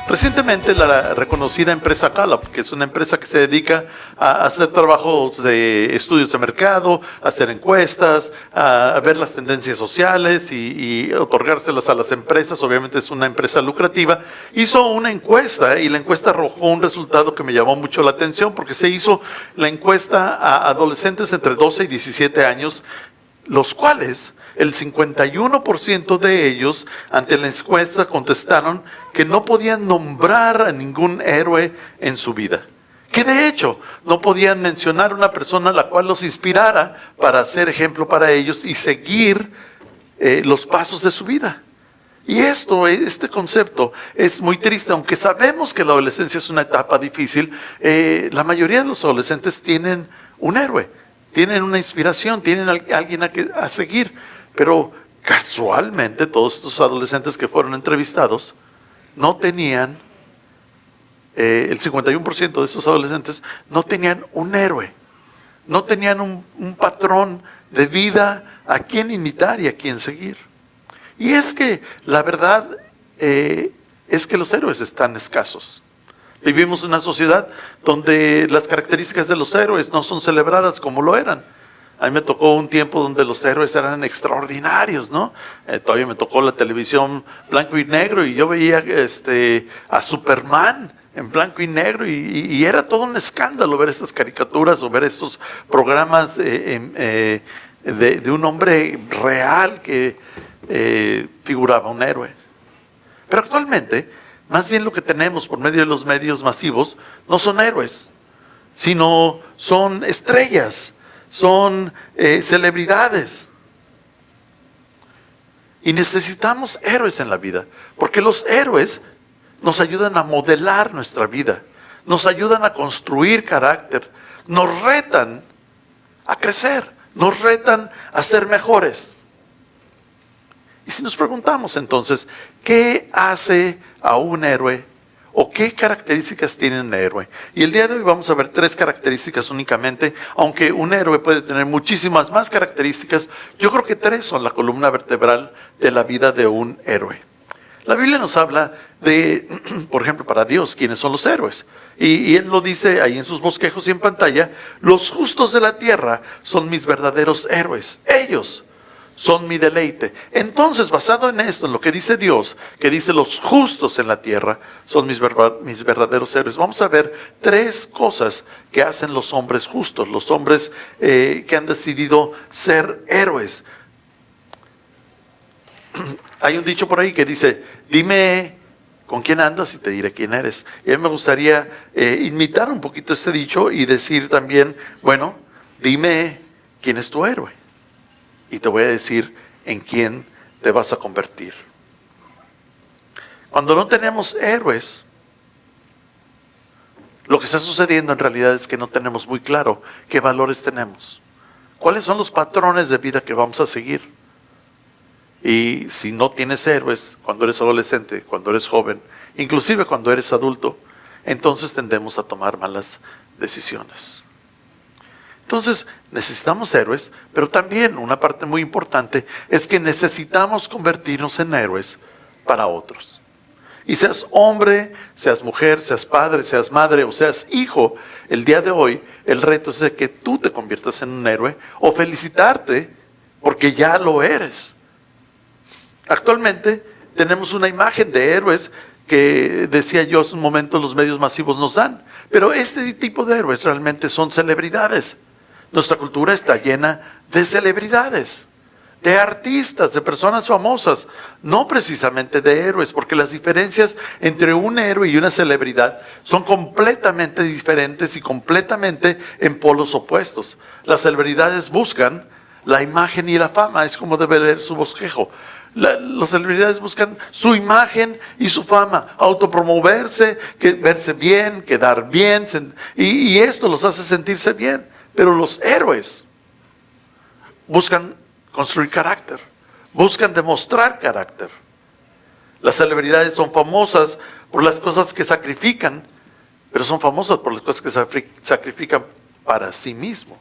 Recientemente la reconocida empresa Gallup, que es una empresa que se dedica a hacer trabajos de estudios de mercado, a hacer encuestas, a ver las tendencias sociales y otorgárselas a las empresas, obviamente es una empresa lucrativa, hizo una encuesta y la encuesta arrojó un resultado que me llamó mucho la atención porque se hizo la encuesta a adolescentes entre 12 y 17 años, los cuales el 51% de ellos ante la encuesta contestaron que no podían nombrar a ningún héroe en su vida. Que de hecho no podían mencionar una persona a la cual los inspirara para ser ejemplo para ellos y seguir los pasos de su vida. Y este concepto es muy triste, aunque sabemos que la adolescencia es una etapa difícil, la mayoría de los adolescentes tienen un héroe, tienen una inspiración, tienen alguien a seguir. Pero casualmente todos estos adolescentes que fueron entrevistados no tenían, el 51% de esos adolescentes no tenían un héroe, no tenían un patrón de vida a quien imitar y a quien seguir. Y es que la verdad es que los héroes están escasos. Vivimos en una sociedad donde las características de los héroes no son celebradas como lo eran. A mí me tocó un tiempo donde los héroes eran extraordinarios, ¿no? Todavía me tocó la televisión blanco y negro y yo veía a Superman en blanco y negro y era todo un escándalo ver estas caricaturas o ver estos programas de un hombre real que figuraba un héroe. Pero actualmente, más bien lo que tenemos por medio de los medios masivos no son héroes, sino son estrellas. Son celebridades. Y necesitamos héroes en la vida, porque los héroes nos ayudan a modelar nuestra vida, nos ayudan a construir carácter, nos retan a crecer, nos retan a ser mejores. Y si nos preguntamos entonces, ¿qué hace a un héroe? ¿O qué características tiene un héroe? Y el día de hoy vamos a ver 3 características únicamente, aunque un héroe puede tener muchísimas más características. Yo creo que 3 son la columna vertebral de la vida de un héroe. La Biblia nos habla de, por ejemplo, para Dios, quiénes son los héroes. Y Él lo dice ahí en sus bosquejos y en pantalla: los justos de la tierra son mis verdaderos héroes. Ellos son mi deleite. Entonces, basado en esto, en lo que dice Dios, que dice los justos en la tierra son mis verdaderos héroes, vamos a ver 3 cosas que hacen los hombres justos, los hombres que han decidido ser héroes. Hay un dicho por ahí que dice: dime con quién andas y te diré quién eres. Y a mí me gustaría imitar un poquito este dicho y decir también, bueno, dime quién es tu héroe. Y te voy a decir en quién te vas a convertir. Cuando no tenemos héroes, lo que está sucediendo en realidad es que no tenemos muy claro qué valores tenemos. ¿Cuáles son los patrones de vida que vamos a seguir? Y si no tienes héroes cuando eres adolescente, cuando eres joven, inclusive cuando eres adulto, entonces tendemos a tomar malas decisiones. Entonces necesitamos héroes, pero también una parte muy importante es que necesitamos convertirnos en héroes para otros. Y seas hombre, seas mujer, seas padre, seas madre o seas hijo, el día de hoy el reto es de que tú te conviertas en un héroe o felicitarte porque ya lo eres. Actualmente tenemos una imagen de héroes que, decía yo hace un momento, los medios masivos nos dan, pero este tipo de héroes realmente son celebridades. Nuestra cultura está llena de celebridades, de artistas, de personas famosas, no precisamente de héroes, porque las diferencias entre un héroe y una celebridad son completamente diferentes y completamente en polos opuestos. Las celebridades buscan la imagen y la fama, es como debe leer su bosquejo. Las celebridades buscan su imagen y su fama, autopromoverse, verse bien, quedar bien, y esto los hace sentirse bien. Pero los héroes buscan construir carácter, buscan demostrar carácter. Las celebridades son famosas por las cosas que sacrifican, pero son famosas por las cosas que sacrifican para sí mismos.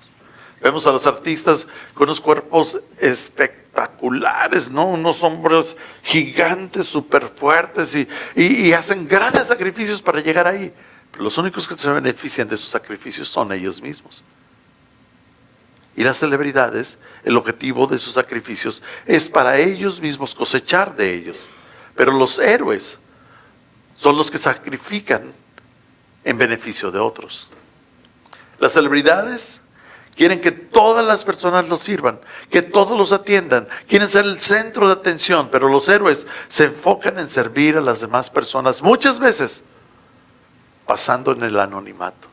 Vemos a los artistas con unos cuerpos espectaculares, ¿no? Unos hombros gigantes, súper fuertes y hacen grandes sacrificios para llegar ahí. Pero los únicos que se benefician de esos sacrificios son ellos mismos. Y las celebridades, el objetivo de sus sacrificios es para ellos mismos cosechar de ellos. Pero los héroes son los que sacrifican en beneficio de otros. Las celebridades quieren que todas las personas los sirvan, que todos los atiendan, quieren ser el centro de atención, pero los héroes se enfocan en servir a las demás personas, muchas veces pasando en el anonimato.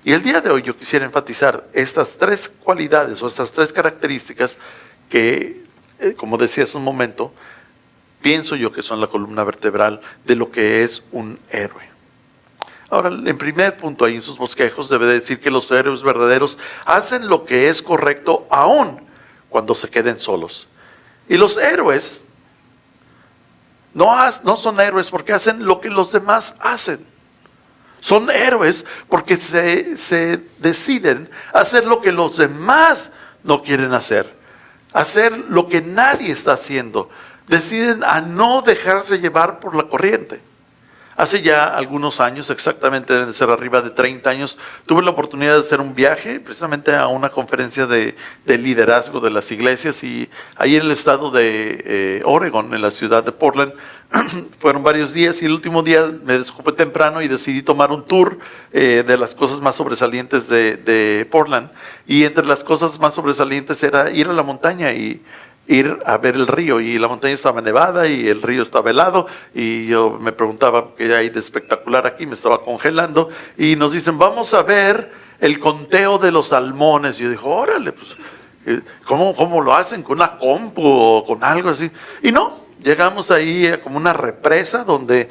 Y el día de hoy yo quisiera enfatizar estas tres cualidades o estas tres características que, como decía hace un momento, pienso yo que son la columna vertebral de lo que es un héroe. Ahora, en primer punto, ahí en sus bosquejos debe decir que los héroes verdaderos hacen lo que es correcto aún cuando se queden solos. Y los héroes no son héroes porque hacen lo que los demás hacen. Son héroes porque se deciden hacer lo que los demás no quieren hacer lo que nadie está haciendo. Deciden a no dejarse llevar por la corriente. Hace ya algunos años, exactamente deben ser arriba de 30 años, tuve la oportunidad de hacer un viaje precisamente a una conferencia de liderazgo de las iglesias, y ahí en el estado de Oregon, en la ciudad de Portland. Fueron varios días y el último día me desocupé temprano y decidí tomar un tour de las cosas más sobresalientes de Portland. Y entre las cosas más sobresalientes era ir a la montaña y ir a ver el río, y la montaña estaba nevada y el río estaba helado, y yo me preguntaba qué hay de espectacular aquí, me estaba congelando, y nos dicen, vamos a ver el conteo de los salmones. Y yo dije, órale, pues, ¿cómo lo hacen? ¿Con una compu o con algo así? Y no. Llegamos ahí a como una represa donde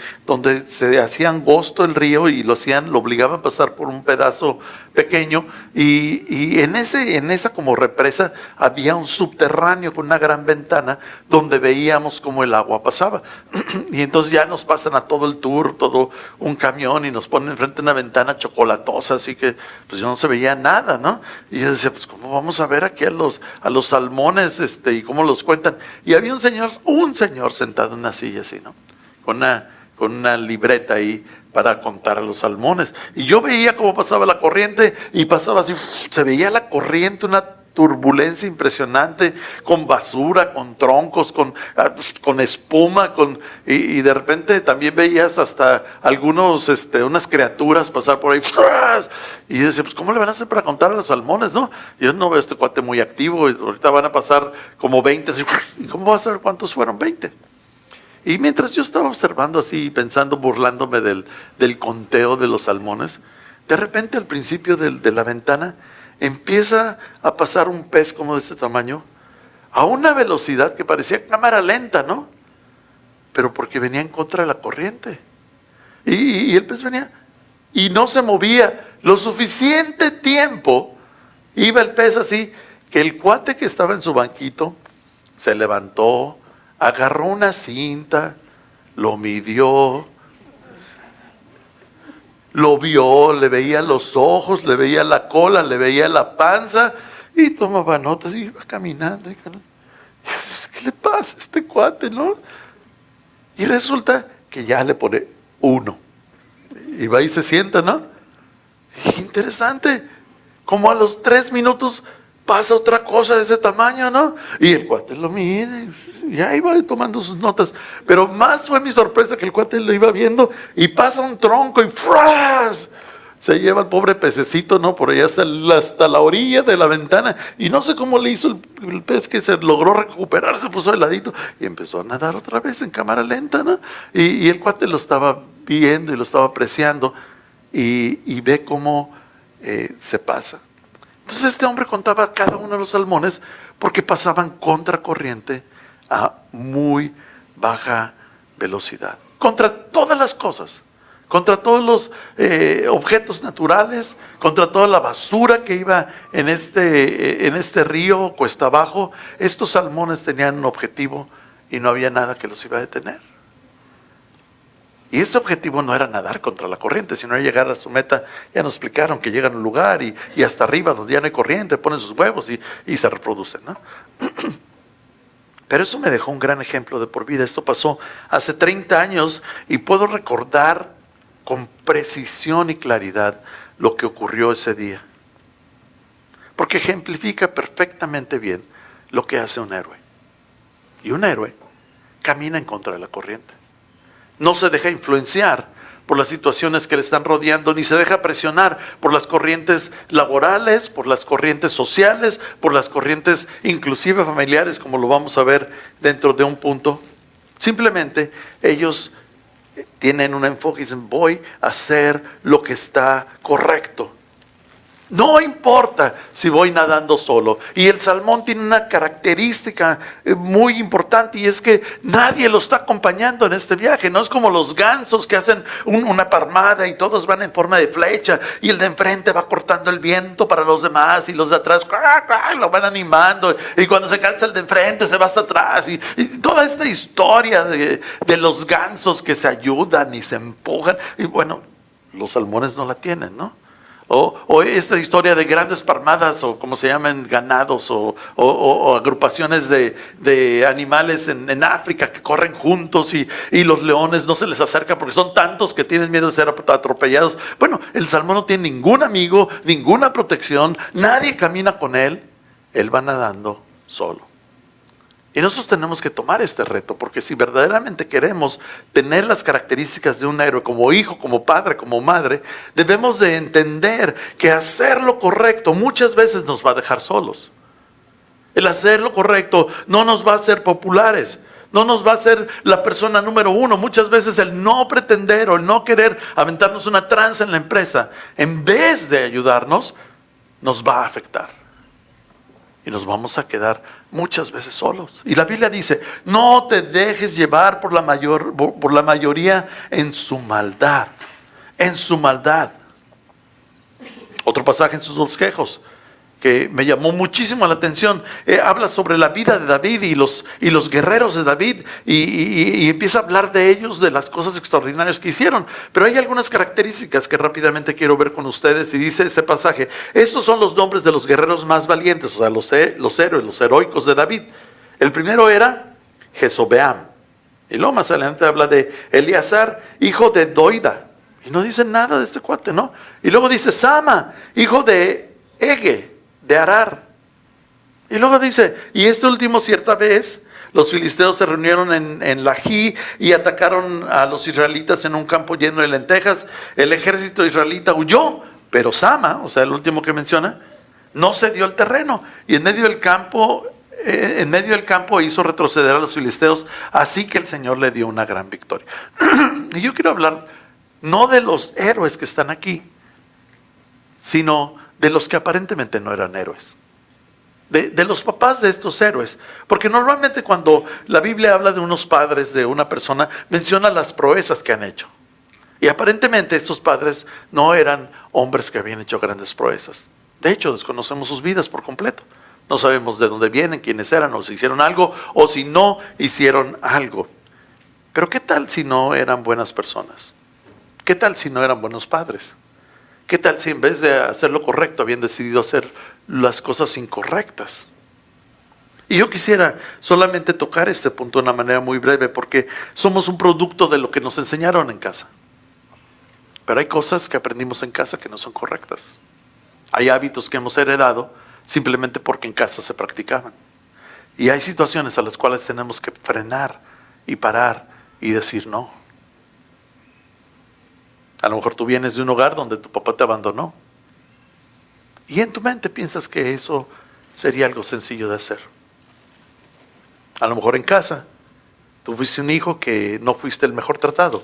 se hacía angosto el río y lo obligaban a pasar por un pedazo pequeño, y en esa como represa había un subterráneo con una gran ventana donde veíamos cómo el agua pasaba. Y entonces ya nos pasan a todo el tour, todo un camión, y nos ponen enfrente de una ventana chocolatosa, así que pues yo no se veía nada, ¿no? Y yo decía, pues ¿cómo vamos a ver aquí a los salmones y cómo los cuentan? Y había un señor sentado en una silla así, ¿no? Con una libreta ahí para contar a los salmones. Y yo veía cómo pasaba la corriente, y pasaba así, se veía la corriente, una turbulencia impresionante, con basura, con troncos, con espuma, y de repente también veías hasta unas criaturas pasar por ahí, y yo decía, pues ¿cómo le van a hacer para contar a los salmones, no? Y yo no veo a este cuate muy activo, y ahorita van a pasar como 20, ¿y cómo va a saber cuántos fueron? 20. Y mientras yo estaba observando así, pensando, burlándome del conteo de los salmones, de repente al principio de la ventana empieza a pasar un pez como de este tamaño, a una velocidad que parecía cámara lenta, ¿no? Pero porque venía en contra de la corriente. Y el pez venía y no se movía lo suficiente tiempo. Iba el pez así, que el cuate que estaba en su banquito se levantó, agarró una cinta, lo midió, lo vio, le veía los ojos, le veía la cola, le veía la panza, y tomaba notas y iba caminando. ¿Qué le pasa a este cuate, no? Y resulta que ya le pone 1. Y va y se sienta, ¿no? Interesante. Como a los 3 minutos pasa otra cosa de ese tamaño, ¿no? Y el cuate lo mide, y ahí va tomando sus notas. Pero más fue mi sorpresa que el cuate lo iba viendo, y pasa un tronco y ¡fras! Se lleva al pobre pececito, ¿no? Por allá hasta la orilla de la ventana. Y no sé cómo le hizo el pez, que se logró recuperar, se puso de ladito y empezó a nadar otra vez en cámara lenta, ¿no? Y el cuate lo estaba viendo y lo estaba apreciando, y ve cómo se pasa. Entonces este hombre contaba cada uno de los salmones porque pasaban contracorriente a muy baja velocidad. Contra todas las cosas, contra todos los objetos naturales, contra toda la basura que iba en este río cuesta abajo, estos salmones tenían un objetivo y no había nada que los iba a detener. Y ese objetivo no era nadar contra la corriente, sino era llegar a su meta. Ya nos explicaron que llegan a un lugar y hasta arriba donde ya no hay corriente, ponen sus huevos y se reproducen, ¿no? Pero eso me dejó un gran ejemplo de por vida. Esto pasó hace 30 años y puedo recordar con precisión y claridad lo que ocurrió ese día. Porque ejemplifica perfectamente bien lo que hace un héroe. Y un héroe camina en contra de la corriente. No se deja influenciar por las situaciones que le están rodeando, ni se deja presionar por las corrientes laborales, por las corrientes sociales, por las corrientes inclusive familiares, como lo vamos a ver dentro de un punto. Simplemente ellos tienen un enfoque y dicen, voy a hacer lo que está correcto. No importa si voy nadando solo. Y el salmón tiene una característica muy importante, y es que nadie lo está acompañando en este viaje. No es como los gansos que hacen una parmada y todos van en forma de flecha, y el de enfrente va cortando el viento para los demás, y los de atrás lo van animando, y cuando se cansa el de enfrente se va hasta atrás, y toda esta historia de los gansos que se ayudan y se empujan. Y bueno, los salmones no la tienen, ¿no? O esta historia de grandes parmadas, o como se llaman, ganados, o agrupaciones de animales en África que corren juntos, y los leones no se les acercan porque son tantos que tienen miedo de ser atropellados. Bueno, el salmón no tiene ningún amigo, ninguna protección, nadie camina con él, él va nadando solo. Y nosotros tenemos que tomar este reto, porque si verdaderamente queremos tener las características de un héroe, como hijo, como padre, como madre, debemos de entender que hacer lo correcto muchas veces nos va a dejar solos. El hacer lo correcto no nos va a hacer populares, no nos va a hacer la persona número uno. Muchas veces el no pretender o el no querer aventarnos una tranza en la empresa, en vez de ayudarnos, nos va a afectar. Y nos vamos a quedar muchas veces solos. Y la Biblia dice, no te dejes llevar por la mayoría en su maldad. En su maldad. Otro pasaje en sus bosquejos que me llamó muchísimo la atención, habla sobre la vida de David y los guerreros de David, y empieza a hablar de ellos, de las cosas extraordinarias que hicieron. Pero hay algunas características que rápidamente quiero ver con ustedes, y dice ese pasaje, estos son los nombres de los guerreros más valientes, o sea, los héroes, los heroicos de David. El primero era Jesobeam, y luego más adelante habla de Eleazar, hijo de Doida, y no dice nada de este cuate, ¿no? Y luego dice Sama, hijo de Ege, de Arar. Y luego dice, y este último, cierta vez los filisteos se reunieron en Lají y atacaron a los israelitas en un campo lleno de lentejas. El ejército israelita huyó, pero Sama, o sea, el último que menciona, no cedió el terreno, y en medio del campo hizo retroceder a los filisteos, así que el Señor le dio una gran victoria. Y yo quiero hablar no de los héroes que están aquí, sino de los que aparentemente no eran héroes, de los papás de estos héroes. Porque normalmente cuando la Biblia habla de unos padres de una persona, menciona las proezas que han hecho, y aparentemente estos padres no eran hombres que habían hecho grandes proezas. De hecho, desconocemos sus vidas por completo. No sabemos de dónde vienen, quiénes eran, o si hicieron algo, o si no hicieron algo. Pero ¿qué tal si no eran buenas personas? ¿Qué tal si no eran buenos padres? ¿Qué tal si en vez de hacer lo correcto habían decidido hacer las cosas incorrectas? Y yo quisiera solamente tocar este punto de una manera muy breve, porque somos un producto de lo que nos enseñaron en casa. Pero hay cosas que aprendimos en casa que no son correctas. Hay hábitos que hemos heredado simplemente porque en casa se practicaban. Y hay situaciones a las cuales tenemos que frenar y parar y decir no. A lo mejor tú vienes de un hogar donde tu papá te abandonó, y en tu mente piensas que eso sería algo sencillo de hacer. A lo mejor en casa tú fuiste un hijo que no fuiste el mejor tratado,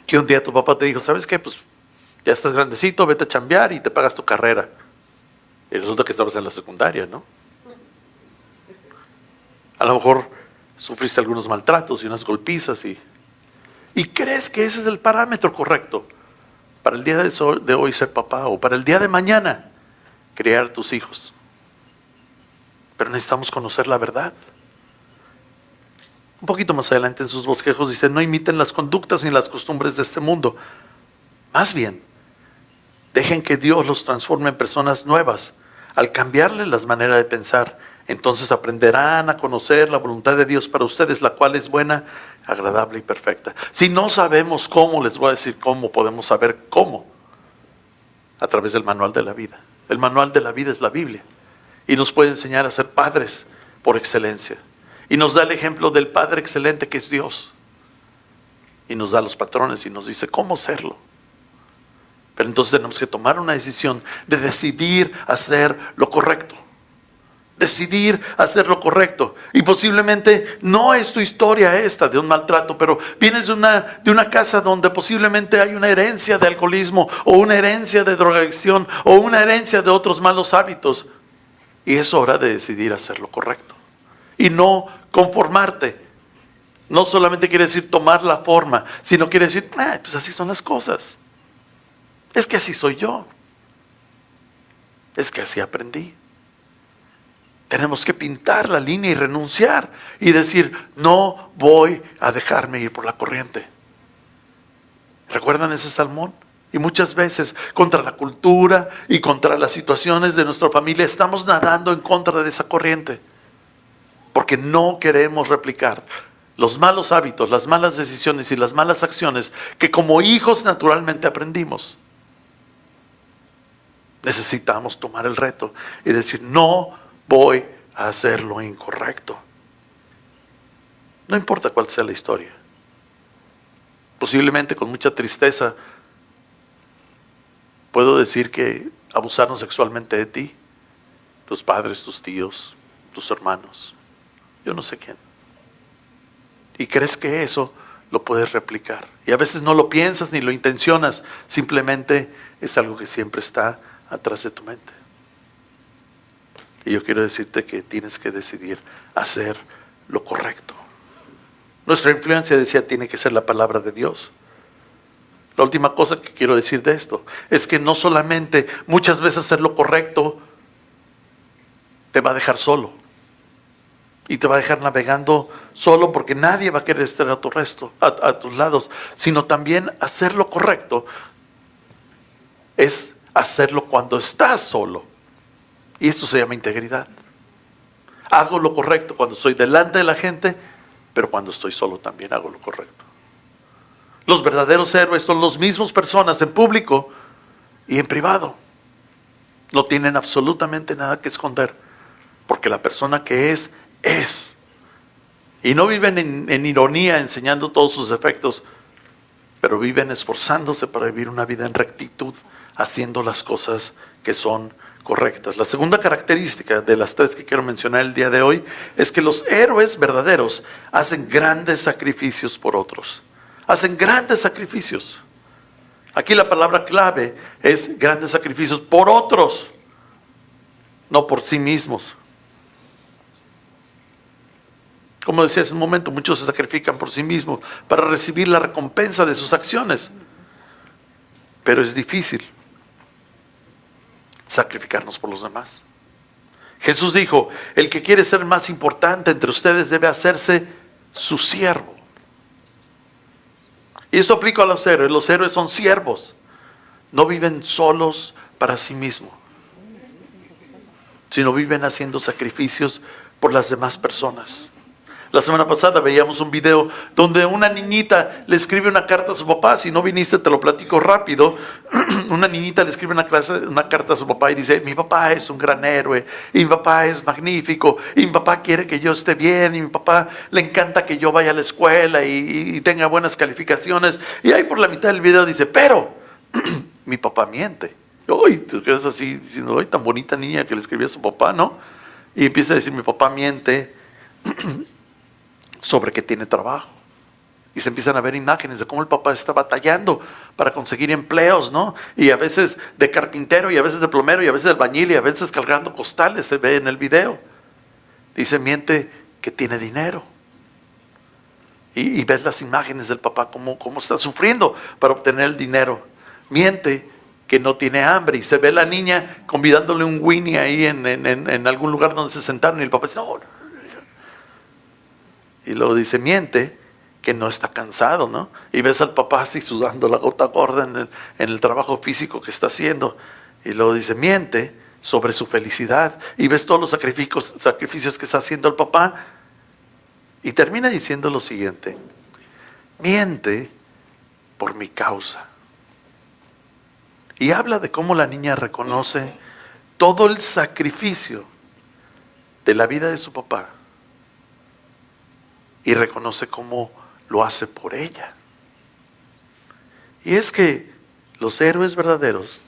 que un día tu papá te dijo, ¿sabes qué? Pues ya estás grandecito, vete a chambear y te pagas tu carrera. Y resulta que estabas en la secundaria, ¿no? A lo mejor sufriste algunos maltratos y unas golpizas, y crees que ese es el parámetro correcto para el día de hoy ser papá, o para el día de mañana criar tus hijos. Pero necesitamos conocer la verdad. Un poquito más adelante en sus bosquejos dice: no imiten las conductas ni las costumbres de este mundo. Más bien, dejen que Dios los transforme en personas nuevas. Al cambiarles las maneras de pensar, entonces aprenderán a conocer la voluntad de Dios para ustedes, la cual es buena, agradable y perfecta. Si no sabemos cómo, les voy a decir cómo podemos saber cómo. A través del manual de la vida. El manual de la vida es la Biblia. Y nos puede enseñar a ser padres por excelencia. Y nos da el ejemplo del Padre excelente que es Dios. Y nos da los patrones y nos dice cómo serlo. Pero entonces tenemos que tomar una decisión de decidir hacer lo correcto. Decidir hacer lo correcto. Y posiblemente no es tu historia esta de un maltrato, pero vienes de una casa donde posiblemente hay una herencia de alcoholismo, o una herencia de drogadicción, o una herencia de otros malos hábitos. Y es hora de decidir hacer lo correcto. Y no conformarte. No solamente quiere decir tomar la forma, sino quiere decir, pues así son las cosas. Es que así soy yo. Es que así aprendí. Tenemos que pintar la línea y renunciar y decir: no voy a dejarme ir por la corriente. ¿Recuerdan ese salmón? Y muchas veces contra la cultura y contra las situaciones de nuestra familia estamos nadando en contra de esa corriente. Porque no queremos replicar los malos hábitos, las malas decisiones y las malas acciones que como hijos naturalmente aprendimos. Necesitamos tomar el reto y decir: no voy a hacer lo incorrecto. No importa cuál sea la historia. Posiblemente con mucha tristeza puedo decir que abusaron sexualmente de ti, tus padres, tus tíos, tus hermanos, yo no sé quién. Y crees que eso lo puedes replicar. Y a veces no lo piensas ni lo intencionas, simplemente es algo que siempre está atrás de tu mente. Y yo quiero decirte que tienes que decidir hacer lo correcto. Nuestra influencia, decía, tiene que ser la palabra de Dios. La última cosa que quiero decir de esto es que no solamente muchas veces hacer lo correcto te va a dejar solo. Y te va a dejar navegando solo, porque nadie va a querer estar a tus lados. Sino también hacer lo correcto es hacerlo cuando estás solo. Y esto se llama integridad. Hago lo correcto cuando estoy delante de la gente, pero cuando estoy solo también hago lo correcto. Los verdaderos héroes son las mismas personas en público y en privado. No tienen absolutamente nada que esconder, porque la persona que es. Y no viven en ironía enseñando todos sus defectos, pero viven esforzándose para vivir una vida en rectitud, haciendo las cosas que son correctas. La segunda característica de las tres que quiero mencionar el día de hoy es que los héroes verdaderos hacen grandes sacrificios por otros. Hacen grandes sacrificios. Aquí la palabra clave es grandes sacrificios por otros, no por sí mismos. Como decía hace un momento, muchos se sacrifican por sí mismos para recibir la recompensa de sus acciones. Pero es difícil sacrificarnos por los demás. Jesús dijo: el que quiere ser más importante entre ustedes debe hacerse su siervo. Y esto aplica a los héroes. Los héroes son siervos. No viven solos para sí mismos, sino viven haciendo sacrificios por las demás personas. La semana pasada veíamos un video donde una niñita le escribe una carta a su papá. Si no viniste, te lo platico rápido. Una niñita le escribe una carta a su papá y dice: mi papá es un gran héroe, y mi papá es magnífico, y mi papá quiere que yo esté bien, y mi papá le encanta que yo vaya a la escuela y tenga buenas calificaciones. Y ahí por la mitad del video dice: pero mi papá miente. Uy, tú quedas así diciendo: ay, tan bonita niña que le escribió a su papá, ¿no? Y empieza a decir: mi papá miente sobre que tiene trabajo. Y se empiezan a ver imágenes de cómo el papá está batallando para conseguir empleos, ¿no? Y a veces de carpintero, y a veces de plomero, y a veces de albañil, y a veces cargando costales, se ve en el video. Dice: miente que tiene dinero. Y ves las imágenes del papá cómo está sufriendo para obtener el dinero. Miente que no tiene hambre, y se ve la niña convidándole un Winnie ahí en algún lugar donde se sentaron, y el papá dice: no. Y luego dice, miente que no está cansado, ¿no? Y ves al papá así sudando la gota gorda en el trabajo físico que está haciendo. Y luego dice, miente sobre su felicidad. Y ves todos los sacrificios que está haciendo el papá. Y termina diciendo lo siguiente, miente por mi causa. Y habla de cómo la niña reconoce todo el sacrificio de la vida de su papá. Y reconoce cómo lo hace por ella. Y es que los héroes verdaderos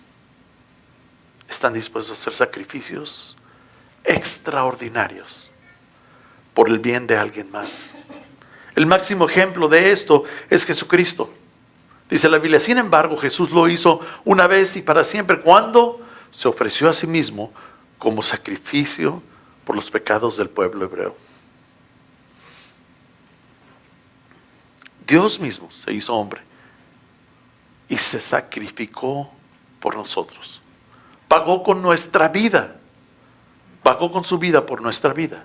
están dispuestos a hacer sacrificios extraordinarios por el bien de alguien más. El máximo ejemplo de esto es Jesucristo. Dice la Biblia, sin embargo, Jesús lo hizo una vez y para siempre, cuando se ofreció a sí mismo como sacrificio por los pecados del pueblo hebreo. Dios mismo se hizo hombre y se sacrificó por nosotros. Pagó con nuestra vida. Pagó con su vida por nuestra vida.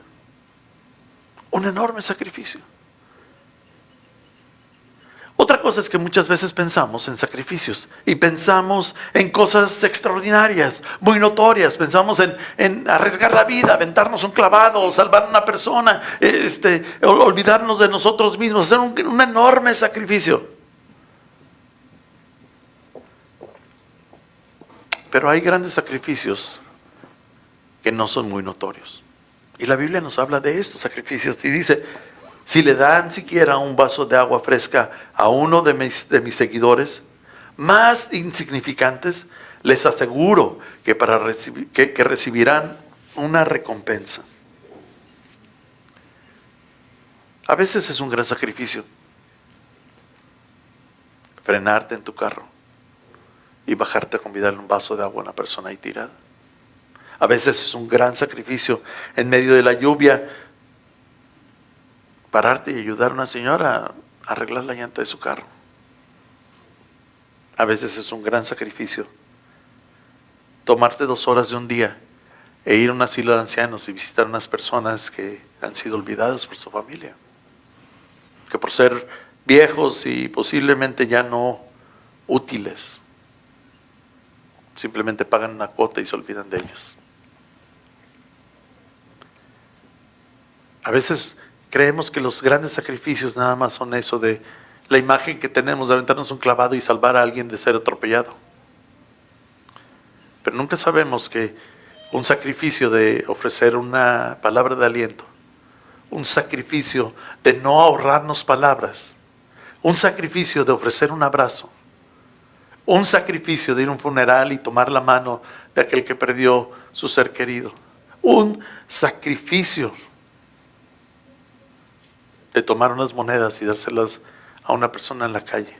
Un enorme sacrificio. Otra cosa es que muchas veces pensamos en sacrificios y pensamos en cosas extraordinarias, muy notorias. Pensamos en arriesgar la vida, aventarnos un clavado, salvar a una persona, olvidarnos de nosotros mismos, hacer un enorme sacrificio. Pero hay grandes sacrificios que no son muy notorios. Y la Biblia nos habla de estos sacrificios y dice, si le dan siquiera un vaso de agua fresca a uno de mis seguidores más insignificantes, les aseguro que recibirán una recompensa. A veces es un gran sacrificio frenarte en tu carro y bajarte a convidarle un vaso de agua a una persona ahí tirada. A veces es un gran sacrificio en medio de la lluvia pararte y ayudar a una señora a arreglar la llanta de su carro. A veces es un gran sacrificio tomarte 2 horas de un día e ir a un asilo de ancianos y visitar a unas personas que han sido olvidadas por su familia, que por ser viejos y posiblemente ya no útiles, simplemente pagan una cuota y se olvidan de ellos. A veces creemos que los grandes sacrificios nada más son eso de la imagen que tenemos de aventarnos un clavado y salvar a alguien de ser atropellado. Pero nunca sabemos que un sacrificio de ofrecer una palabra de aliento, un sacrificio de no ahorrarnos palabras, un sacrificio de ofrecer un abrazo, un sacrificio de ir a un funeral y tomar la mano de aquel que perdió su ser querido, un sacrificio de tomar unas monedas y dárselas a una persona en la calle.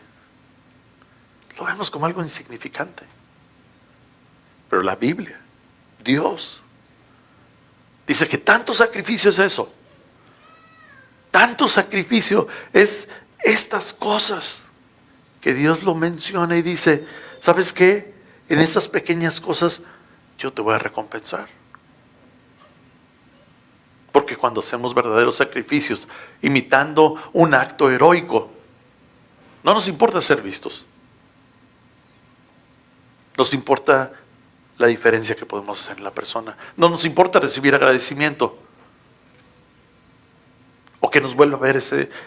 Lo vemos como algo insignificante. Pero la Biblia, Dios, dice que tanto sacrificio es eso. Tanto sacrificio es estas cosas que Dios lo menciona y dice, ¿sabes qué? En esas pequeñas cosas yo te voy a recompensar. Porque cuando hacemos verdaderos sacrificios, imitando un acto heroico, no nos importa ser vistos. Nos importa la diferencia que podemos hacer en la persona. No nos importa recibir agradecimiento o que nos vuelva a ver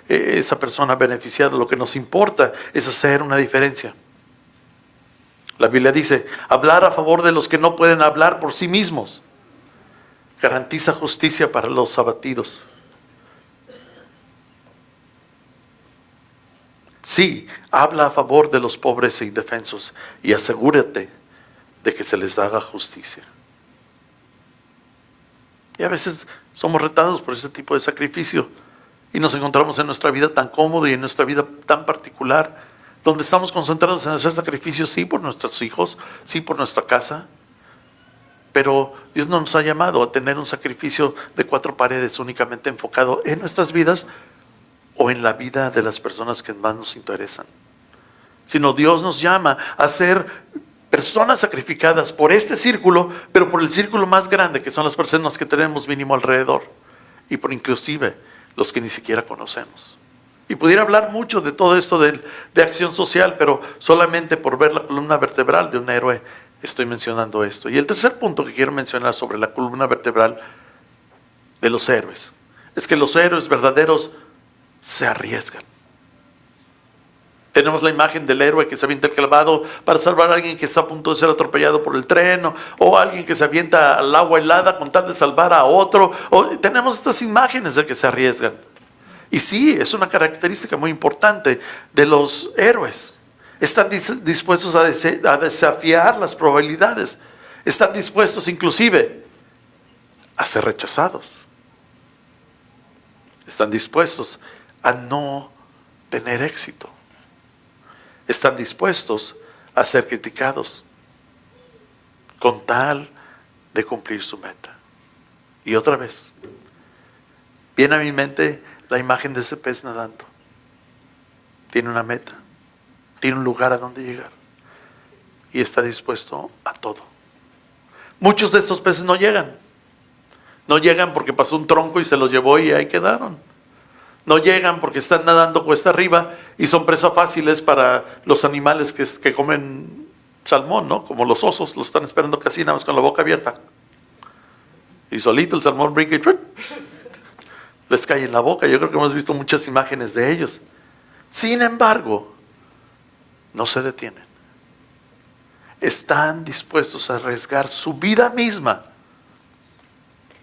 esa persona beneficiada. Lo que nos importa es hacer una diferencia. La Biblia dice, hablar a favor de los que no pueden hablar por sí mismos garantiza justicia para los abatidos. Sí, habla a favor de los pobres e indefensos y asegúrate de que se les haga justicia. Y a veces somos retados por ese tipo de sacrificio y nos encontramos en nuestra vida tan cómoda y en nuestra vida tan particular, donde estamos concentrados en hacer sacrificios, sí, por nuestros hijos, sí, por nuestra casa. Pero Dios no nos ha llamado a tener un sacrificio de 4 paredes únicamente enfocado en nuestras vidas o en la vida de las personas que más nos interesan. Sino Dios nos llama a ser personas sacrificadas por este círculo, pero por el círculo más grande que son las personas que tenemos mínimo alrededor. Y por inclusive los que ni siquiera conocemos. Y pudiera hablar mucho de todo esto de acción social, pero solamente por ver la columna vertebral de un héroe estoy mencionando esto. Y el tercer punto que quiero mencionar sobre la columna vertebral de los héroes es que los héroes verdaderos se arriesgan. Tenemos la imagen del héroe que se avienta el clavado para salvar a alguien que está a punto de ser atropellado por el tren, o alguien que se avienta al agua helada con tal de salvar a otro. Tenemos estas imágenes de que se arriesgan. Y sí, es una característica muy importante de los héroes. Están dispuestos a desafiar las probabilidades. Están dispuestos inclusive a ser rechazados. Están dispuestos a no tener éxito. Están dispuestos a ser criticados con tal de cumplir su meta. Y otra vez, viene a mi mente la imagen de ese pez nadando. Tiene una meta, tiene un lugar a donde llegar y está dispuesto a todo. Muchos de estos peces no llegan. No llegan porque pasó un tronco y se los llevó y ahí quedaron. No llegan porque están nadando cuesta arriba y son presas fáciles para los animales que comen salmón, ¿no? Como los osos, los están esperando casi nada más con la boca abierta. Y solito el salmón brinca y les cae en la boca. Yo creo que hemos visto muchas imágenes de ellos. Sin embargo, no se detienen. Están dispuestos a arriesgar su vida misma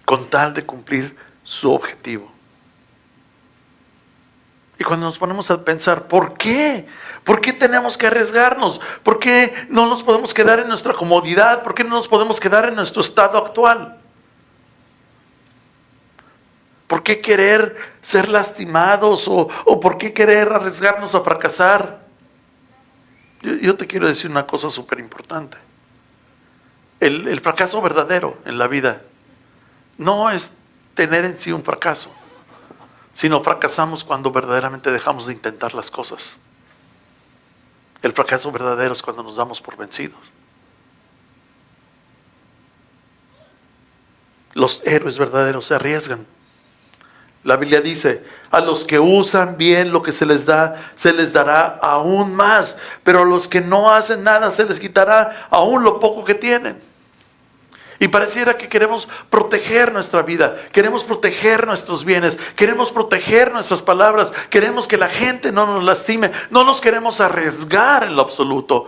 con tal de cumplir su objetivo. Y cuando nos ponemos a pensar, ¿por qué? ¿Por qué tenemos que arriesgarnos? ¿Por qué no nos podemos quedar en nuestra comodidad? ¿Por qué no nos podemos quedar en nuestro estado actual? ¿Por qué querer ser lastimados o por qué querer arriesgarnos a fracasar? Yo te quiero decir una cosa súper importante. El fracaso verdadero en la vida no es tener en sí un fracaso, sino fracasamos cuando verdaderamente dejamos de intentar las cosas. El fracaso verdadero es cuando nos damos por vencidos. Los héroes verdaderos se arriesgan. La Biblia dice, a los que usan bien lo que se les da, se les dará aún más, pero a los que no hacen nada se les quitará aún lo poco que tienen. Y pareciera que queremos proteger nuestra vida, queremos proteger nuestros bienes, queremos proteger nuestras palabras, queremos que la gente no nos lastime, no nos queremos arriesgar en lo absoluto.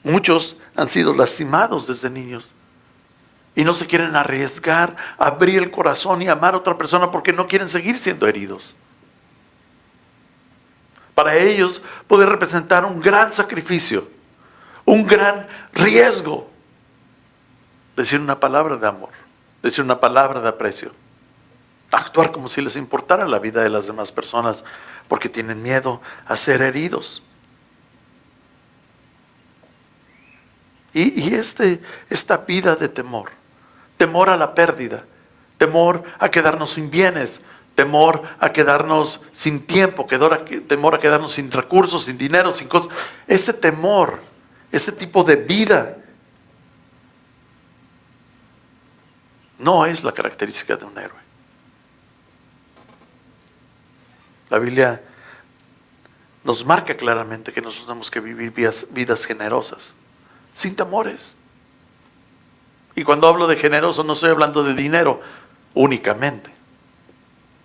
Muchos han sido lastimados desde niños y no se quieren arriesgar a abrir el corazón y amar a otra persona porque no quieren seguir siendo heridos. Para ellos puede representar un gran sacrificio, un gran riesgo decir una palabra de amor, decir una palabra de aprecio, actuar como si les importara la vida de las demás personas porque tienen miedo a ser heridos. Y esta vida de temor, temor a la pérdida, temor a quedarnos sin bienes, temor a quedarnos sin tiempo, temor a quedarnos sin recursos, sin dinero, sin cosas, ese temor, ese tipo de vida no es la característica de un héroe. La Biblia nos marca claramente que nosotros tenemos que vivir vidas generosas, sin temores. Y cuando hablo de generoso no estoy hablando de dinero únicamente.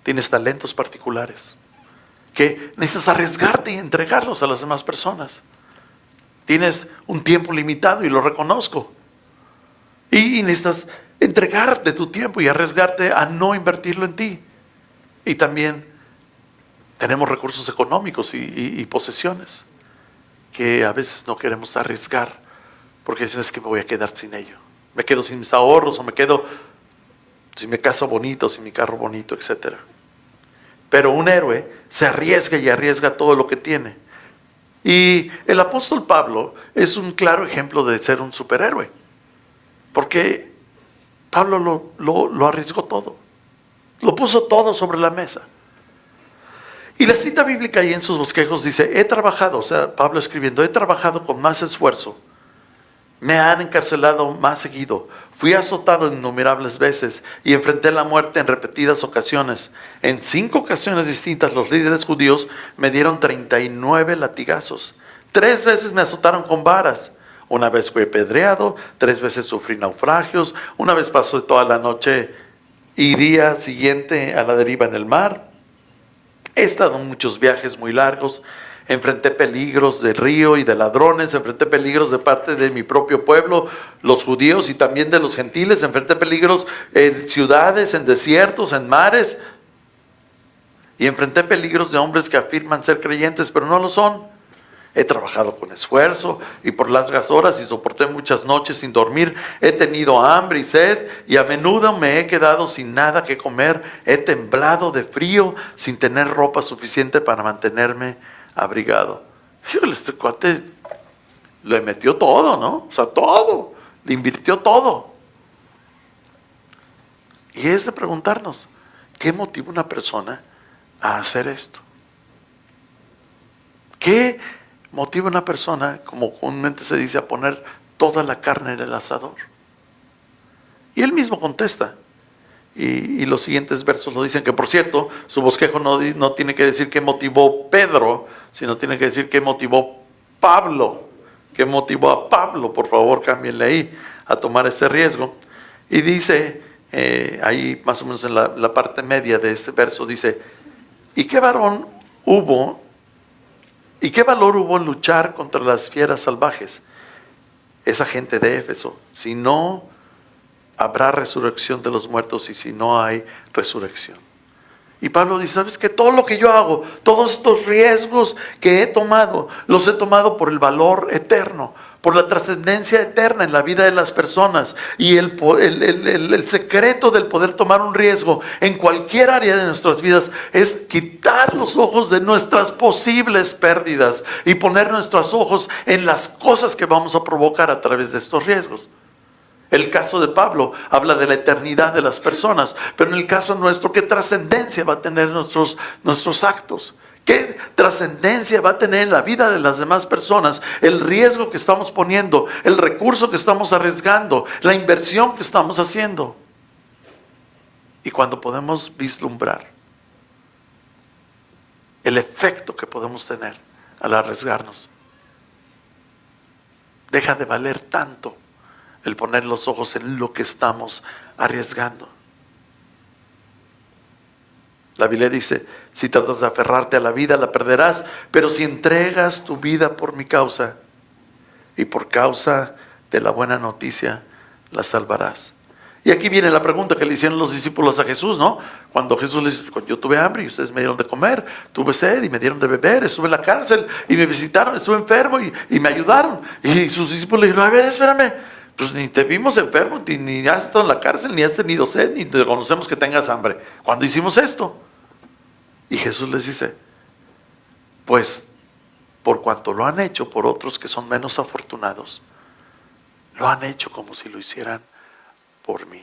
Tienes talentos particulares que necesitas arriesgarte y entregarlos a las demás personas. Tienes un tiempo limitado y lo reconozco. Y necesitas entregarte tu tiempo y arriesgarte a no invertirlo en ti. Y también tenemos recursos económicos y posesiones que a veces no queremos arriesgar porque es que me voy a quedar sin ello. Me quedo sin mis ahorros o me quedo sin mi casa bonita, sin mi carro bonito, etc. Pero un héroe se arriesga y arriesga todo lo que tiene. Y el apóstol Pablo es un claro ejemplo de ser un superhéroe. Porque Pablo lo arriesgó todo. Lo puso todo sobre la mesa. Y la cita bíblica ahí en sus bosquejos dice, he trabajado, o sea, Pablo escribiendo, he trabajado con más esfuerzo Me han encarcelado más seguido. Fui azotado innumerables veces y enfrenté la muerte en repetidas ocasiones. En 5 ocasiones distintas los líderes judíos me dieron 39 latigazos. 3 veces me azotaron con varas. Una vez fui apedreado, 3 veces sufrí naufragios, una vez pasé toda la noche y día siguiente a la deriva en el mar. He estado en muchos viajes muy largos. Enfrenté peligros de río y de ladrones, enfrenté peligros de parte de mi propio pueblo, los judíos, y también de los gentiles. Enfrenté peligros en ciudades, en desiertos, en mares. Y enfrenté peligros de hombres que afirman ser creyentes, pero no lo son. He trabajado con esfuerzo y por largas horas y soporté muchas noches sin dormir. He tenido hambre y sed y a menudo me he quedado sin nada que comer. He temblado de frío sin tener ropa suficiente para mantenerme abrigado. Fíjale, este cuate le metió todo, ¿no? O sea, todo. Le invirtió todo. Y es de preguntarnos, ¿qué motiva a una persona a hacer esto? ¿Qué motiva a una persona, como comúnmente se dice, a poner toda la carne en el asador? Y él mismo contesta. Y los siguientes versos lo dicen, que por cierto, su bosquejo no tiene que decir qué motivó Pedro, sino tiene que decir qué motivó Pablo. ¿Qué motivó a Pablo? Por favor, cámbienle ahí a tomar ese riesgo. Y dice, ahí más o menos en la parte media de este verso, dice, ¿y qué valor hubo en luchar contra las fieras salvajes? Esa gente de Éfeso, si no habrá resurrección de los muertos, y si no hay resurrección. Y Pablo dice, ¿sabes qué? Todo lo que yo hago, todos estos riesgos que he tomado, los he tomado por el valor eterno, por la trascendencia eterna en la vida de las personas. Y el secreto del poder tomar un riesgo en cualquier área de nuestras vidas es quitar los ojos de nuestras posibles pérdidas y poner nuestros ojos en las cosas que vamos a provocar a través de estos riesgos. El caso de Pablo habla de la eternidad de las personas, pero en el caso nuestro, ¿qué trascendencia va a tener nuestros actos? ¿Qué trascendencia va a tener en la vida de las demás personas el riesgo que estamos poniendo, el recurso que estamos arriesgando, la inversión que estamos haciendo? Y cuando podemos vislumbrar el efecto que podemos tener al arriesgarnos, deja de valer tanto el poner los ojos en lo que estamos arriesgando. La Biblia dice, si tratas de aferrarte a la vida, la perderás, pero si entregas tu vida por mi causa y por causa de la buena noticia, la salvarás. Y aquí viene la pregunta que le hicieron los discípulos a Jesús, ¿no? Cuando Jesús les dice, yo tuve hambre y ustedes me dieron de comer, tuve sed y me dieron de beber, estuve en la cárcel y me visitaron, estuve enfermo y me ayudaron. Y sus discípulos le dijeron, a ver, espérame, pues ni te vimos enfermo, ni has estado en la cárcel, ni has tenido sed, ni te conocemos que tengas hambre. ¿Cuándo hicimos esto? Y Jesús les dice, pues por cuanto lo han hecho por otros que son menos afortunados, lo han hecho como si lo hicieran por mí.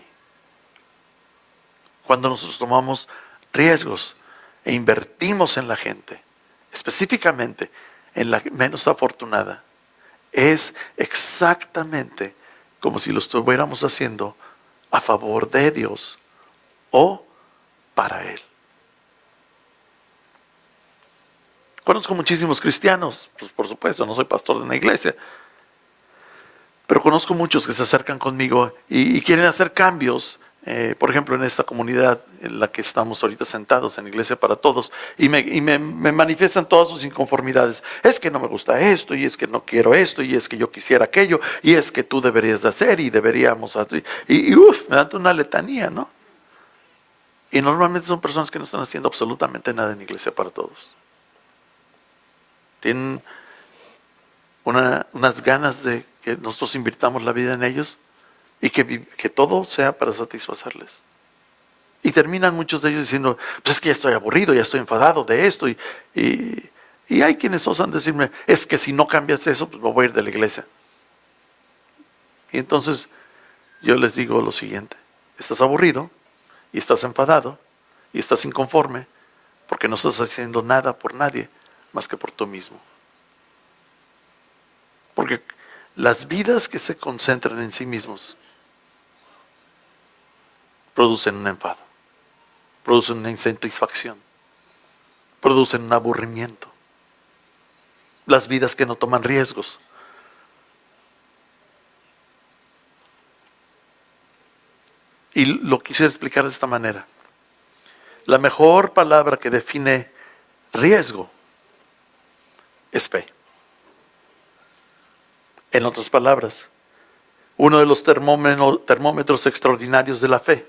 Cuando nosotros tomamos riesgos e invertimos en la gente, específicamente en la menos afortunada, es exactamente como si lo estuviéramos haciendo a favor de Dios o para Él. Conozco muchísimos cristianos, pues por supuesto, no soy pastor de una iglesia, pero conozco muchos que se acercan conmigo y quieren hacer cambios, por ejemplo en esta comunidad en la que estamos ahorita sentados, en Iglesia para Todos, y me manifiestan todas sus inconformidades. Es que no me gusta esto, y es que no quiero esto, y es que yo quisiera aquello, y es que tú deberías de hacer, y deberíamos hacer, me dan una letanía, ¿no? Y normalmente son personas que no están haciendo absolutamente nada en Iglesia para Todos. Tienen unas ganas de que nosotros invirtamos la vida en ellos y que todo sea para satisfacerles. Y terminan muchos de ellos diciendo, pues es que ya estoy aburrido, ya estoy enfadado de esto. Y hay quienes osan decirme, es que si no cambias eso, pues me voy a ir de la iglesia. Y entonces yo les digo lo siguiente, estás aburrido y estás enfadado y estás inconforme porque no estás haciendo nada por nadie más que por tú mismo. Porque Las vidas que se concentran en sí mismos producen un enfado, producen una insatisfacción, producen un aburrimiento. Las vidas que no toman riesgos. Y lo quise explicar de esta manera. La mejor palabra que define riesgo es fe. En otras palabras, uno de los termómetros extraordinarios de la fe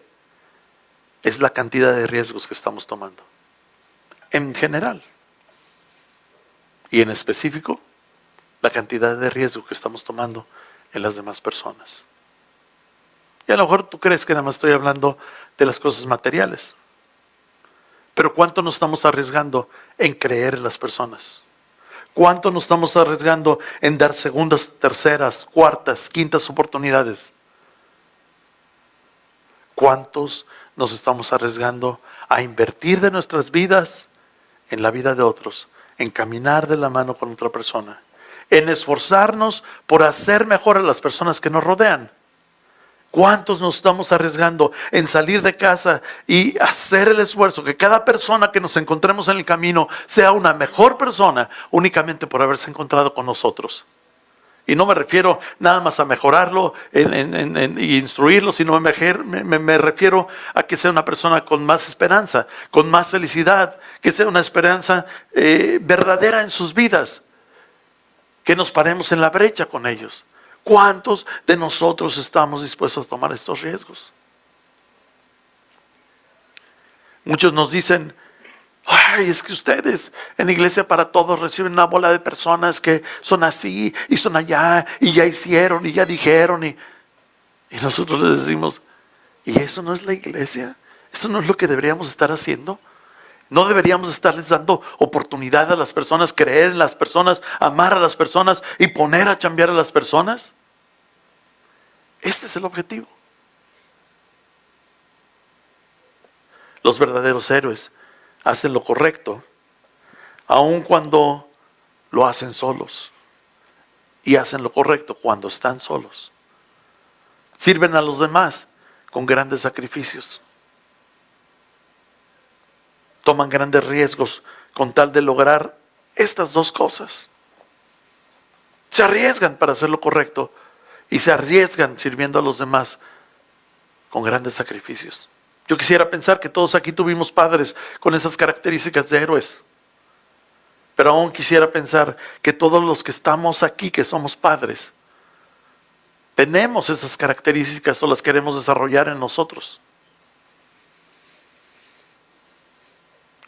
es la cantidad de riesgos que estamos tomando. En general. Y en específico, la cantidad de riesgo que estamos tomando en las demás personas. Y a lo mejor tú crees que nada más estoy hablando de las cosas materiales. Pero ¿cuánto nos estamos arriesgando en creer en las personas? ¿Cuánto nos estamos arriesgando en dar segundas, terceras, cuartas, quintas oportunidades? ¿Cuántos nos estamos arriesgando a invertir de nuestras vidas en la vida de otros, en caminar de la mano con otra persona, en esforzarnos por hacer mejor a las personas que nos rodean? ¿Cuántos nos estamos arriesgando en salir de casa y hacer el esfuerzo que cada persona que nos encontremos en el camino sea una mejor persona únicamente por haberse encontrado con nosotros? Y no me refiero nada más a mejorarlo y instruirlo, sino me refiero a que sea una persona con más esperanza, con más felicidad, que sea una esperanza verdadera en sus vidas, que nos paremos en la brecha con ellos. ¿Cuántos de nosotros estamos dispuestos a tomar estos riesgos? Muchos nos dicen: ay, es que ustedes en Iglesia para Todos reciben una bola de personas que son así y son allá y ya hicieron y ya dijeron y nosotros les decimos: ¿y eso no es la iglesia? ¿Eso no es lo que deberíamos estar haciendo? ¿No deberíamos estarles dando oportunidad a las personas, creer en las personas, amar a las personas y poner a chambear a las personas? Este es el objetivo. Los verdaderos héroes hacen lo correcto, aun cuando lo hacen solos. Y hacen lo correcto cuando están solos. Sirven a los demás con grandes sacrificios. Toman grandes riesgos con tal de lograr estas dos cosas. Se arriesgan para hacer lo correcto y se arriesgan sirviendo a los demás con grandes sacrificios. Yo quisiera pensar que todos aquí tuvimos padres con esas características de héroes. Pero aún quisiera pensar que todos los que estamos aquí, que somos padres, tenemos esas características o las queremos desarrollar en nosotros.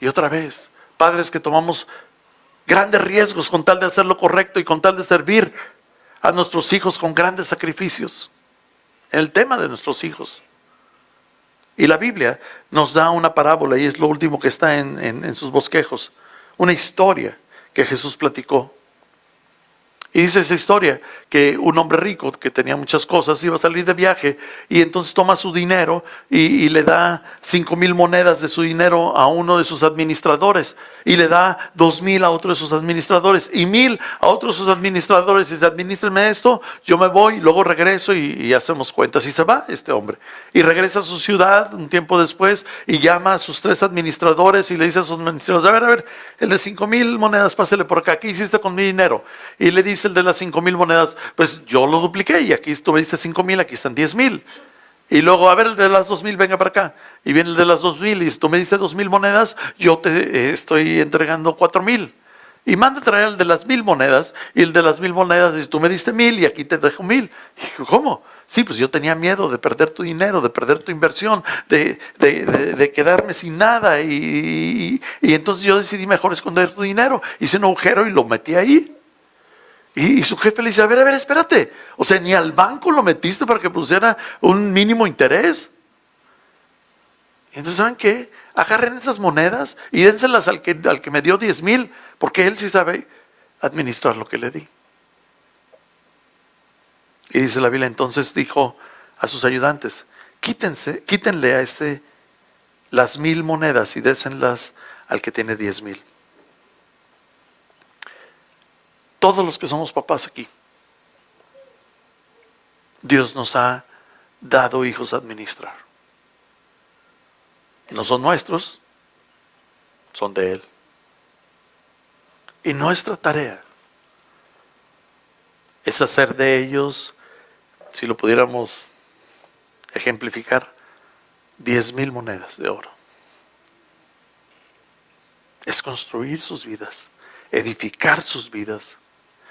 Y otra vez, padres que tomamos grandes riesgos con tal de hacer lo correcto y con tal de servir a nuestros hijos con grandes sacrificios. En el tema de nuestros hijos. Y la Biblia nos da una parábola, y es lo último que está en sus bosquejos. Una historia que Jesús platicó. Y dice esa historia que un hombre rico que tenía muchas cosas iba a salir de viaje y entonces toma su dinero y le da 5,000 monedas de su dinero a uno de sus administradores y le da 2,000 a otro de sus administradores y 1,000 a otros de sus administradores y dice: administrenme esto, yo me voy, luego regreso y hacemos cuentas. Y se va este hombre y regresa a su ciudad un tiempo después y llama a sus 3 administradores y le dice a sus administradores: a ver, el de 5,000 monedas, pásele por acá, ¿qué hiciste con mi dinero? Y le dice el de las 5,000 monedas: pues yo lo dupliqué y aquí tú me dices 5,000, aquí están 10,000. Y luego, a ver, el de las 2,000, venga para acá. Y viene el de las 2,000 y dice: tú me dices 2,000 monedas, yo te estoy entregando 4,000. Y manda a traer el de las 1,000 monedas y el de las 1,000 monedas dice: tú me diste 1,000 y aquí te dejo 1,000. Y dijo: ¿cómo? Sí, pues yo tenía miedo de perder tu dinero, de perder tu inversión, de quedarme sin nada. Y entonces yo decidí mejor esconder tu dinero. Hice un agujero y lo metí ahí. Y su jefe le dice: a ver, espérate. O sea, ni al banco lo metiste para que pusiera un mínimo interés. Y entonces, ¿saben qué? Agarren esas monedas y dénselas al que me dio 10,000, porque él sí sabe administrar lo que le di. Y dice la Biblia: entonces dijo a sus ayudantes: quítenle a las 1,000 monedas y désenlas al que tiene 10,000. Todos los que somos papás aquí Dios nos ha dado hijos a administrar. No son nuestros, son de Él. Y nuestra tarea es hacer de ellos, si lo pudiéramos ejemplificar, 10,000 monedas de oro. Es construir sus vidas, edificar sus vidas,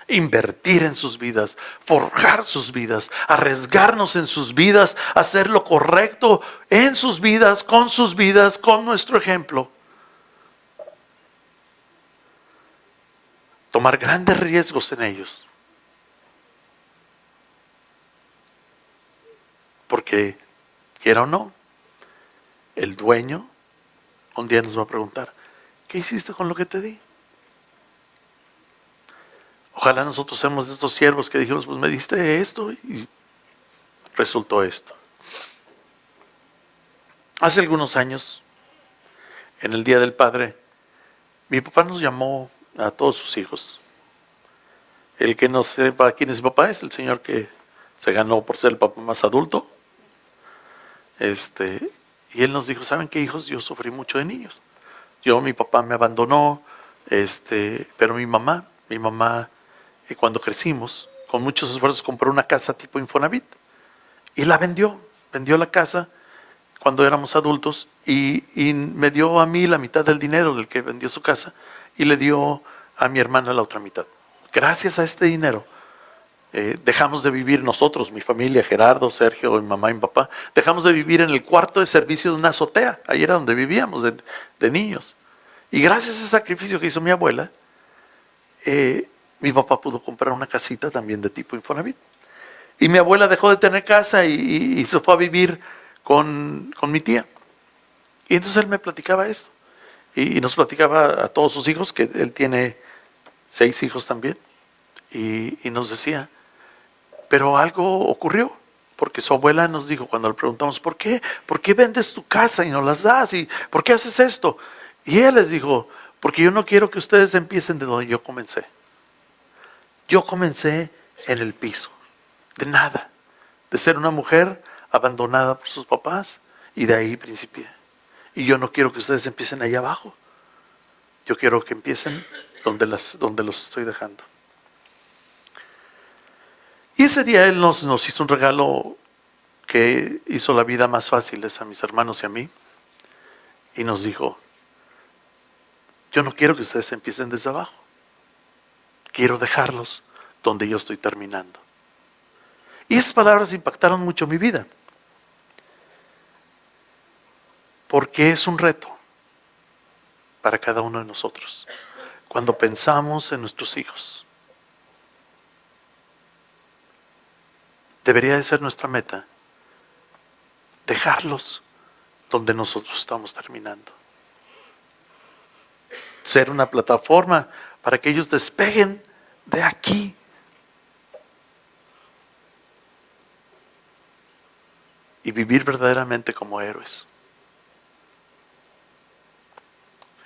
invertir en sus vidas, forjar sus vidas, arriesgarnos en sus vidas, hacer lo correcto en sus vidas, con nuestro ejemplo. Tomar grandes riesgos en ellos. Porque, quiera o no, el dueño un día nos va a preguntar, ¿qué hiciste con lo que te di? Ojalá nosotros seamos de estos siervos que dijimos, pues me diste esto y resultó esto. Hace algunos años, en el Día del Padre, mi papá nos llamó a todos sus hijos. El que no sepa quién es mi papá es el señor que se ganó por ser el papá más adulto. Y él nos dijo, ¿saben qué, hijos? Yo sufrí mucho de niños. Mi papá me abandonó, pero mi mamá, cuando crecimos, con muchos esfuerzos compró una casa tipo Infonavit y la vendió la casa cuando éramos adultos y me dio a mí la mitad del dinero del que vendió su casa y le dio a mi hermana la otra mitad. Gracias a este dinero dejamos de vivir nosotros, mi familia, Gerardo, Sergio, mi mamá y mi papá, dejamos de vivir en el cuarto de servicio de una azotea. Ahí era donde vivíamos de niños. Y gracias a ese sacrificio que hizo mi abuela, mi papá pudo comprar una casita también de tipo Infonavit. Y mi abuela dejó de tener casa y se fue a vivir con mi tía. Y entonces él me platicaba esto. Y nos platicaba a todos sus hijos, que él tiene 6 hijos también. Y nos decía, pero algo ocurrió. Porque su abuela nos dijo, cuando le preguntamos, ¿por qué? ¿Por qué vendes tu casa y no las das? ¿Y por qué haces esto? Y él les dijo, porque yo no quiero que ustedes empiecen de donde yo comencé. Yo comencé en el piso, de nada, de ser una mujer abandonada por sus papás y de ahí principié. Y yo no quiero que ustedes empiecen ahí abajo. Yo quiero que empiecen donde los estoy dejando. Y ese día él nos hizo un regalo que hizo la vida más fácil a mis hermanos y a mí. Y nos dijo, yo no quiero que ustedes empiecen desde abajo. Quiero dejarlos donde yo estoy terminando. Y esas palabras impactaron mucho mi vida. Porque es un reto para cada uno de nosotros. Cuando pensamos en nuestros hijos, debería de ser nuestra meta dejarlos donde nosotros estamos terminando. Ser una plataforma para que ellos despeguen de aquí. Y vivir verdaderamente como héroes.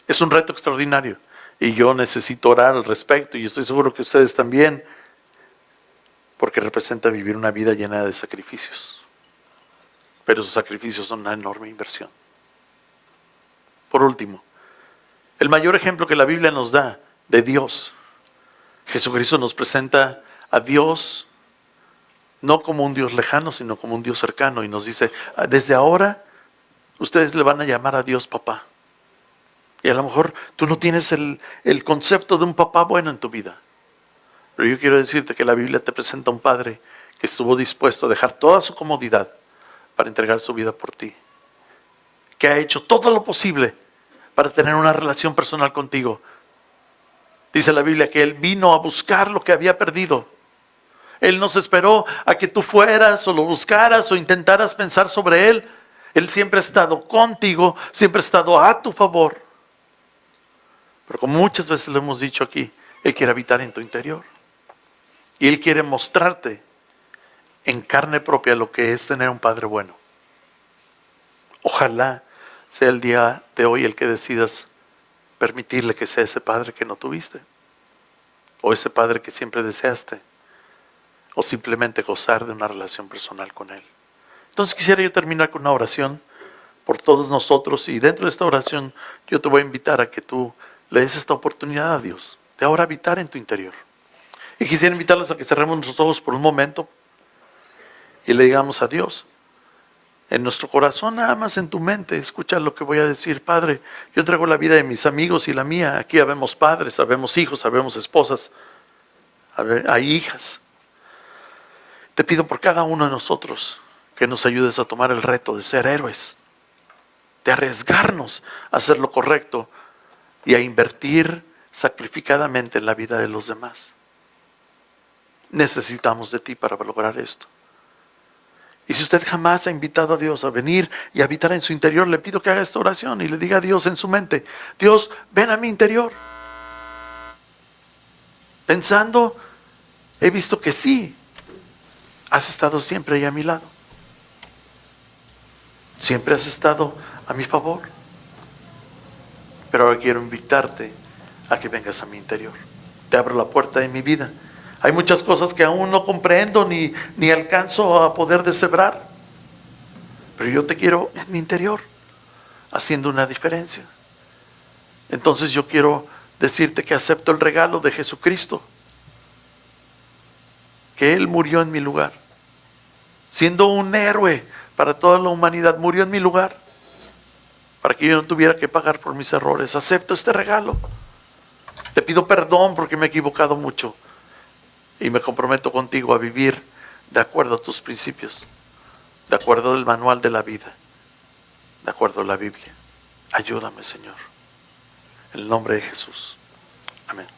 Es un reto extraordinario. Y yo necesito orar al respecto. Y estoy seguro que ustedes también. Porque representa vivir una vida llena de sacrificios. Pero esos sacrificios son una enorme inversión. Por último, el mayor ejemplo que la Biblia nos da de Dios. Jesucristo nos presenta a Dios no como un Dios lejano, sino como un Dios cercano. Y nos dice, desde ahora ustedes le van a llamar a Dios papá. Y a lo mejor tú no tienes el concepto de un papá bueno en tu vida. Pero yo quiero decirte que la Biblia te presenta a un padre que estuvo dispuesto a dejar toda su comodidad para entregar su vida por ti. Que ha hecho todo lo posible para tener una relación personal contigo. Dice la Biblia que Él vino a buscar lo que había perdido. Él no se esperó a que tú fueras o lo buscaras o intentaras pensar sobre Él. Él siempre ha estado contigo, siempre ha estado a tu favor. Pero como muchas veces lo hemos dicho aquí, Él quiere habitar en tu interior. Y Él quiere mostrarte en carne propia lo que es tener un Padre bueno. Ojalá sea el día de hoy el que decidas permitirle que sea ese Padre que no tuviste. O ese Padre que siempre deseaste. o simplemente gozar de una relación personal con Él. Entonces quisiera yo terminar con una oración por todos nosotros, y dentro de esta oración yo te voy a invitar a que tú le des esta oportunidad a Dios de ahora habitar en tu interior. Y quisiera invitarlos a que cerremos nuestros ojos por un momento y le digamos a Dios, en nuestro corazón, nada más en tu mente, escucha lo que voy a decir. Padre, yo entrego la vida de mis amigos y la mía. Aquí habemos padres, habemos hijos, habemos esposas, hay hijas. Te pido por cada uno de nosotros que nos ayudes a tomar el reto de ser héroes, de arriesgarnos a hacer lo correcto y a invertir sacrificadamente en la vida de los demás. Necesitamos de ti para lograr esto. Y si usted jamás ha invitado a Dios a venir y habitar en su interior, le pido que haga esta oración y le diga a Dios en su mente: Dios, ven a mi interior. Pensando, he visto que sí, has estado siempre ahí a mi lado. Siempre has estado a mi favor. Pero ahora quiero invitarte a que vengas a mi interior. Te abro la puerta de mi vida. Hay muchas cosas que aún no comprendo ni alcanzo a poder deshebrar. Pero yo te quiero en mi interior, haciendo una diferencia. Entonces yo quiero decirte que acepto el regalo de Jesucristo. Que Él murió en mi lugar. Siendo un héroe para toda la humanidad, murió en mi lugar. Para que yo no tuviera que pagar por mis errores. Acepto este regalo. Te pido perdón porque me he equivocado mucho. Y me comprometo contigo a vivir de acuerdo a tus principios, de acuerdo al manual de la vida, de acuerdo a la Biblia. Ayúdame, Señor. En el nombre de Jesús. Amén.